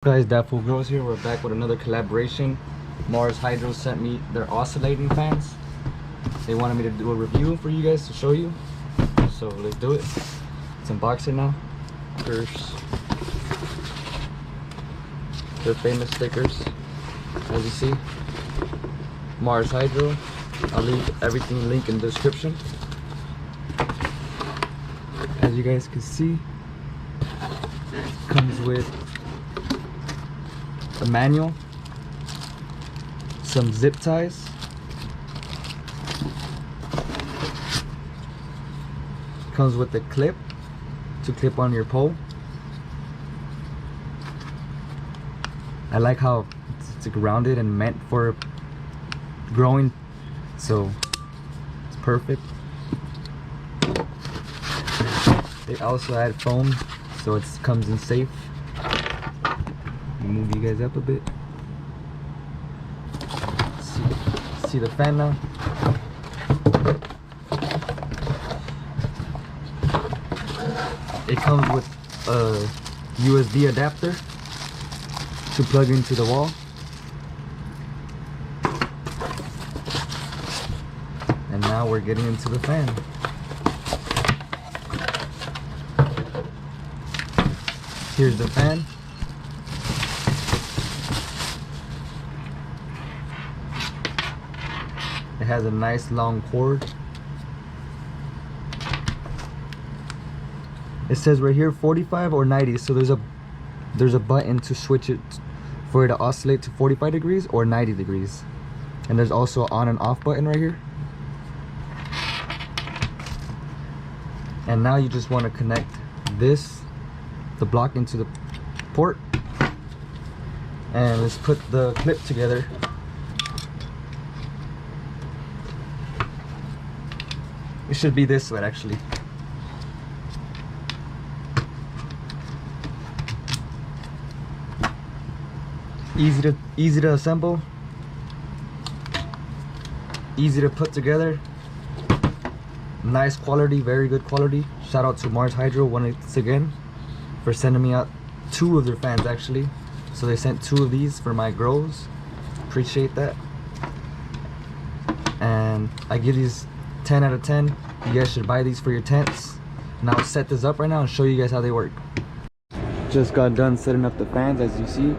Guys, that fool grows here. We're back with another collaboration. Mars Hydro sent me their oscillating fans. They wanted me to do a review for you guys to show you, so let's do it. Let's unbox it now. First, their famous stickers, as you see. Mars Hydro. I'll leave everything link in the description. As you guys can see, comes with a manual, some zip ties, comes with a clip to clip on your pole. I like how it's rounded and meant for growing, so it's perfect. They also add foam, so it comes in safe. Move you guys up a bit. See the fan now. It comes with a USB adapter to plug into the wall. And now we're getting into the fan. Here's the fan. It has a nice long cord. It says right here 45 or 90, so there's a button to switch it for it to oscillate to 45 degrees or 90 degrees. And there's also an on and off button right here. And now you just want to connect the block into the port. And let's put the clip together. It should be this way actually. Easy to assemble, easy to put together. Nice quality, very good quality. Shout out to Mars Hydro once again for sending me out 2 of their fans actually. So they sent 2 of these for my grows. Appreciate that. And I give these 10 out of 10. You guys should buy these for your tents. And I'll set this up right now and show you guys how they work. Just got done setting up the fans, as you see.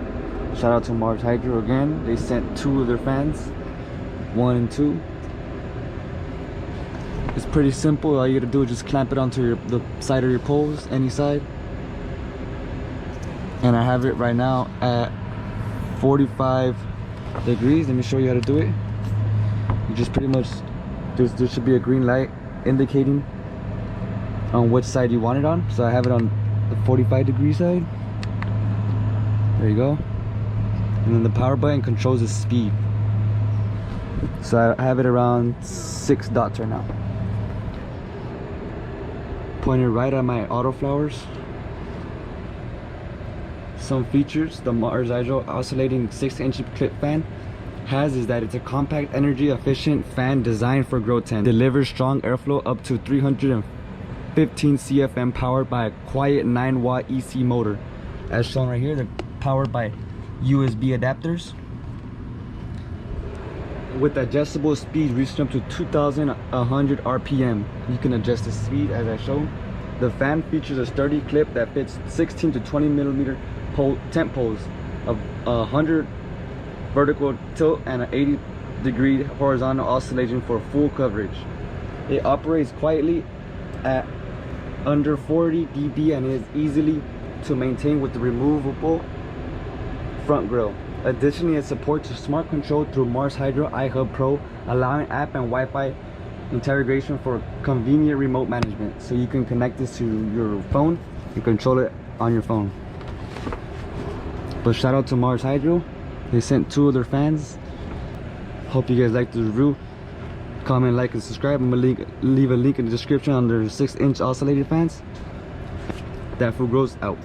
Shout out to Mars Hydro again. They sent 2 of their fans, 1 and 2. It's pretty simple. All you gotta do is just clamp it onto the side of your poles, any side. And I have it right now at 45 degrees. Let me show you how to do it. You just pretty much, there should be a green light indicating on which side you want it on. So I have it on the 45 degree side. There you go. And then the power button controls the speed. So I have it around 6 dots right now. Pointed right at my autoflowers. Some features the Mars Hydro oscillating 6-inch clip fan has is that it's a compact, energy efficient fan designed for grow tent. Delivers strong airflow up to 315 CFM, powered by a quiet 9-watt EC motor. As shown right here, they're powered by USB adapters with adjustable speed reaching up to 2,100 RPM. You can adjust the speed as I showed. The fan features a sturdy clip that fits 16 to 20 millimeter tent poles, of 100 vertical tilt and an 80 degree horizontal oscillation for full coverage. It operates quietly at under 40 dB and is easily to maintain with the removable front grille. Additionally, it supports smart control through Mars Hydro iHub Pro, allowing app and Wi-Fi integration for convenient remote management. So you can connect this to your phone and control it on your phone. But shout out to Mars Hydro. They sent 2 of their fans. Hope you guys liked the review. Comment, like, and subscribe. I'm gonna leave a link in the description on their 6-inch oscillated fans. That fool grows out.